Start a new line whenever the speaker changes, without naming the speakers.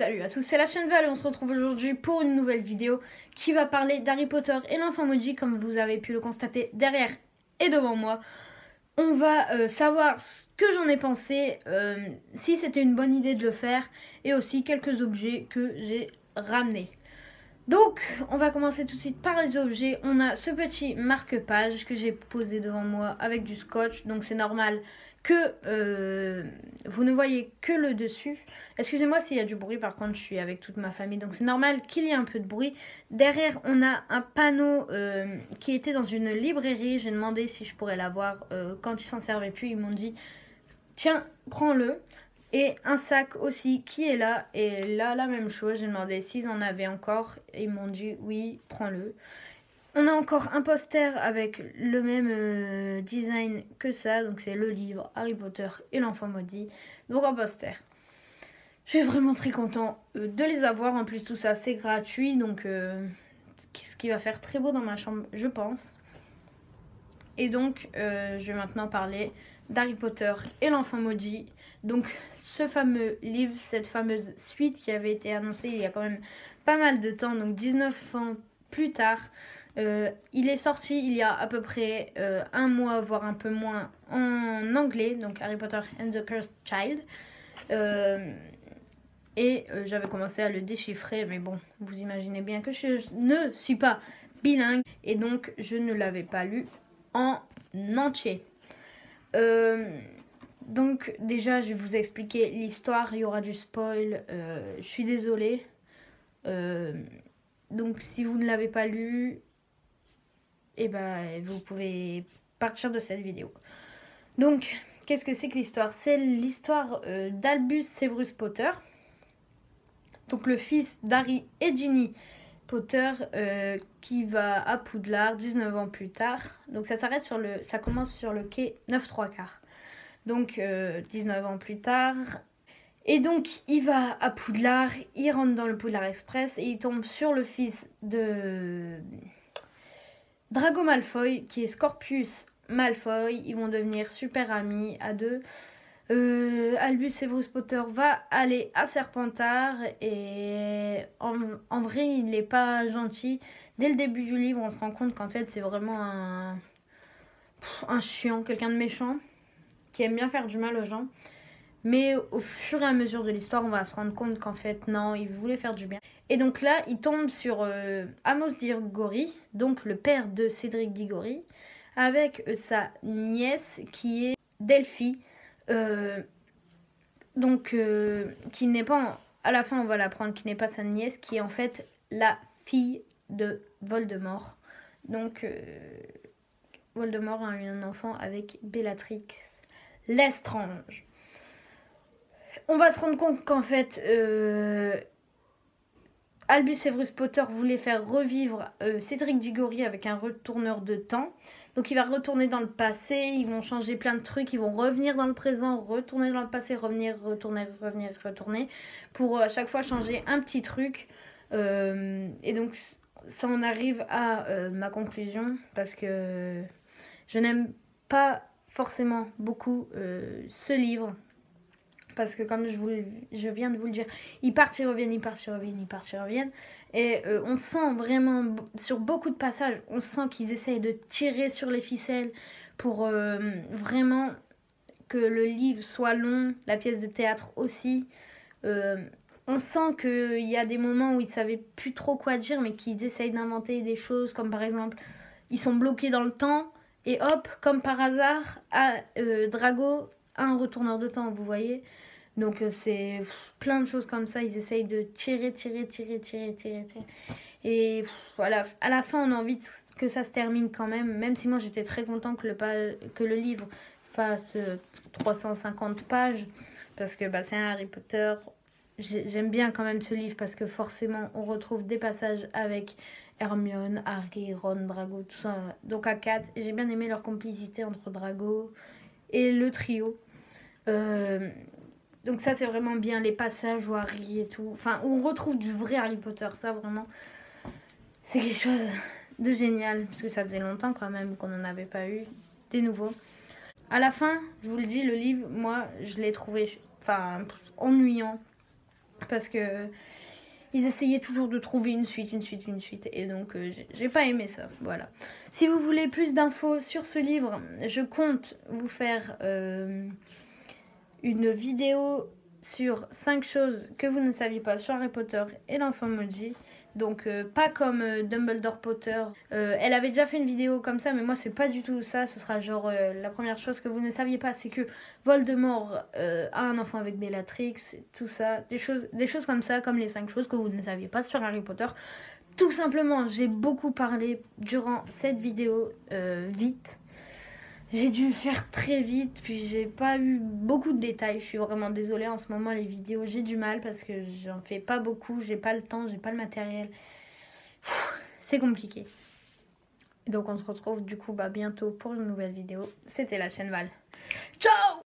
Salut à tous, c'est la chaîne Val et on se retrouve aujourd'hui pour une nouvelle vidéo qui va parler d'Harry Potter et l'enfant maudit, comme vous avez pu le constater derrière et devant moi. On va savoir ce que j'en ai pensé, si c'était une bonne idée de le faire et aussi quelques objets que j'ai ramenés. Donc, on va commencer tout de suite par les objets. On a ce petit marque-page que j'ai posé devant moi avec du scotch. Donc, c'est normal que vous ne voyez que le dessus. Excusez-moi s'il y a du bruit, par contre, je suis avec toute ma famille. Donc, c'est normal qu'il y ait un peu de bruit. Derrière, on a un panneau qui était dans une librairie. J'ai demandé si je pourrais l'avoir quand ils s'en servaient plus. Ils m'ont dit, tiens, prends-le. Et un sac aussi qui est là. Et là, la même chose. J'ai demandé s'ils en avaient encore. Et ils m'ont dit oui, prends-le. On a encore un poster avec le même design que ça. Donc c'est le livre Harry Potter et l'enfant maudit. Donc un poster. Je suis vraiment très content de les avoir. En plus tout ça c'est gratuit. Donc ce qui va faire très beau dans ma chambre, je pense. Et donc je vais maintenant parler d'Harry Potter et l'enfant maudit. Donc ce fameux livre, cette fameuse suite qui avait été annoncée il y a quand même pas mal de temps, donc 19 ans plus tard. Il est sorti il y a à peu près un mois, voire un peu moins, en anglais, donc Harry Potter and the Cursed Child. J'avais commencé à le déchiffrer, mais bon, vous imaginez bien que je ne suis pas bilingue, et donc je ne l'avais pas lu en entier. Donc déjà je vais vous expliquer l'histoire, il y aura du spoil, je suis désolée. Donc si vous ne l'avez pas lu, et ben vous pouvez partir de cette vidéo. Donc qu'est-ce que c'est que l'histoire? C'est l'histoire d'Albus Severus Potter, donc le fils d'Harry et Ginny Potter, qui va à Poudlard 19 ans plus tard. Donc ça commence sur le quai 9-3 quarts. Donc 19 ans plus tard. Et donc il va à Poudlard, il rentre dans le Poudlard Express et il tombe sur le fils de Drago Malfoy, qui est Scorpius Malfoy. Ils vont devenir super amis à deux. Albus Severus Potter va aller à Serpentard et en vrai il n'est pas gentil. Dès le début du livre on se rend compte qu'en fait c'est vraiment un chiant, quelqu'un de méchant qui aime bien faire du mal aux gens. Mais au fur et à mesure de l'histoire, on va se rendre compte qu'en fait, non, il voulait faire du bien. Et donc là, il tombe sur Amos Diggory, donc le père de Cédric Diggory, avec sa nièce qui est Delphi. Qui n'est pas... À la fin, on va l'apprendre qui n'est pas sa nièce, qui est en fait la fille de Voldemort. Donc, Voldemort a eu un enfant avec Bellatrix Lestrange. On va se rendre compte qu'en fait, Albus Severus Potter voulait faire revivre Cédric Diggory avec un retourneur de temps. Donc il va retourner dans le passé, ils vont changer plein de trucs, ils vont revenir dans le présent, retourner dans le passé, revenir, retourner, revenir, retourner, pour à chaque fois changer un petit truc. Et donc ça en arrive à ma conclusion, parce que je n'aime pas forcément beaucoup ce livre. Parce que comme je viens de vous le dire, ils partent, ils reviennent, ils partent, ils reviennent, ils partent, ils reviennent. Et on sent vraiment, sur beaucoup de passages, on sent qu'ils essayent de tirer sur les ficelles pour vraiment que le livre soit long, la pièce de théâtre aussi. On sent qu'il y a des moments où ils ne savaient plus trop quoi dire, mais qu'ils essayent d'inventer des choses, comme par exemple, ils sont bloqués dans le temps, et hop, comme par hasard, Drago a un retourneur de temps, vous voyez. Donc c'est plein de choses comme ça, ils essayent de tirer. Et voilà, à la fin on a envie que ça se termine quand même si moi j'étais très content que le livre fasse 350 pages, parce que c'est un Harry Potter. J'aime bien quand même ce livre, parce que forcément on retrouve des passages avec Hermione, Harry, Ron, Drago, tout ça, donc à 4. Et j'ai bien aimé leur complicité entre Drago et le trio. Donc ça c'est vraiment bien, les passages où Harry et tout, enfin où on retrouve du vrai Harry Potter, ça vraiment c'est quelque chose de génial, parce que ça faisait longtemps quand même qu'on n'en avait pas eu des nouveaux. À la fin, je vous le dis, le livre, moi je l'ai trouvé ennuyant. parce que ils essayaient toujours de trouver une suite, et donc j'ai pas aimé ça, voilà. Si vous voulez plus d'infos sur ce livre, je compte vous faire une vidéo sur 5 choses que vous ne saviez pas sur Harry Potter et l'enfant maudit. Donc pas comme Dumbledore Potter. Elle avait déjà fait une vidéo comme ça, mais moi c'est pas du tout ça. Ce sera genre la première chose que vous ne saviez pas, c'est que Voldemort a un enfant avec Bellatrix, tout ça, des choses comme ça, comme les 5 choses que vous ne saviez pas sur Harry Potter. Tout simplement, j'ai beaucoup parlé durant cette vidéo vite. J'ai dû faire très vite, puis j'ai pas eu beaucoup de détails. Je suis vraiment désolée, en ce moment les vidéos j'ai du mal parce que j'en fais pas beaucoup, j'ai pas le temps, j'ai pas le matériel. C'est compliqué. Donc on se retrouve du coup bientôt pour une nouvelle vidéo. C'était la chaîne Val. Ciao!